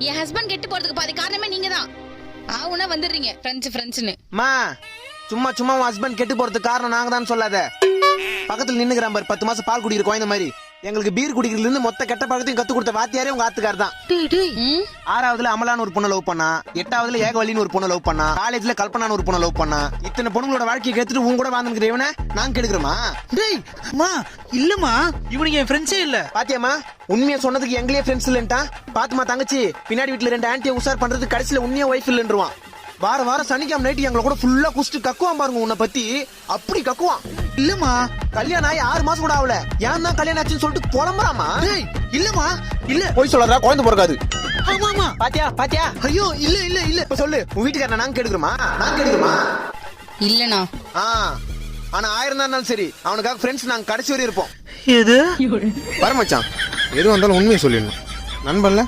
என் husband கெட்டு போறதுக்கு பாதி காரணமே நீங்க தான். ஆவுனா வந்துடுறீங்க ஃப்ரெண்ட்ஸ்னு. மா சும்மா சும்மா உன் ஹஸ்பண்ட் கெட்டு போறதுக்கு காரணம் நாங்க தான் சொல்லாத. பக்கத்துல நின்னுக்கிறான் பாரு 10 மாசம் பால் குடிக்கிற குழந்தை மாதிரி. எங்களுக்கு பீர் குடிக்கிறதுல இருந்து மொத்த கெட்ட பழக்கத்தையும் கத்து கொடுத்த வாத்தியாரே உங்க ஆத்துக்கார் தான். 6வதுல அமலான்னு ஒரு பொண்ணை லவ் பண்ணா, 8வதுல ஏகவல்லின்னு ஒரு பொண்ணை லவ் பண்ணா, காலேஜ்ல கல்பனான்னு ஒரு பொண்ணை லவ் பண்ணா. இத்தனை பொண்ணுங்களோட வாழ்க்கையை கெடுத்துட்டு உன் கூட வாழ்ந்துக்கிற இவனை நாங்க கெடுக்கிறோமா? டேய் அம்மா இல்லம்மா, இவனுக்கு என் ஃப்ரெண்ட்ஸே இல்ல. பாத்தியாமா உண்மையா சொன்னதுக்கு எங்களே ஃப்ரெண்ட்ஸ் இல்லன்ட்டா. பாத்துமா தங்கச்சி, பின்னாடி வீட்டுல 2 ஆன்ட்டியை உசார் பண்றது கடைசியில உண்மையா ஒய்ஃப் இல்லன்றுவான். வாரம் சனிக்கிழமை நைட்டு எங்களை கூட ஃபுல்லா குடிச்சிட்டு கக்குவான் பாருங்க உன்னை பத்தி. அப்படி கக்குவான். இல்லம்மா கல்யாணம் ஆகி 6 மாசம் கூட ஆகல, ஏன் தான் கல்யாணம் ஆச்சுன்னு சொல்லிட்டு புலம்புறாமா? டேய் இல்லம்மா இல்ல. போய் சொல்றா, குழந்தை பிறக்காது. ஆமாமா பாத்தியா ஐயோ இல்ல இல்ல இல்ல. இப்ப சொல்லு, உன் வீட்டுக்காரன நாங்க கெடுக்கிறோமா? இல்லனா ஆனா 1000 தான் இருந்தாலும் சரி, அவனுக்காக ஃப்ரெண்ட்ஸ் நாங்க கடைசி வரையும் இருப்போம். எது வர மச்சான், எது வந்தாலும் உண்மையை சொல்லிடணும். நண்பன்ல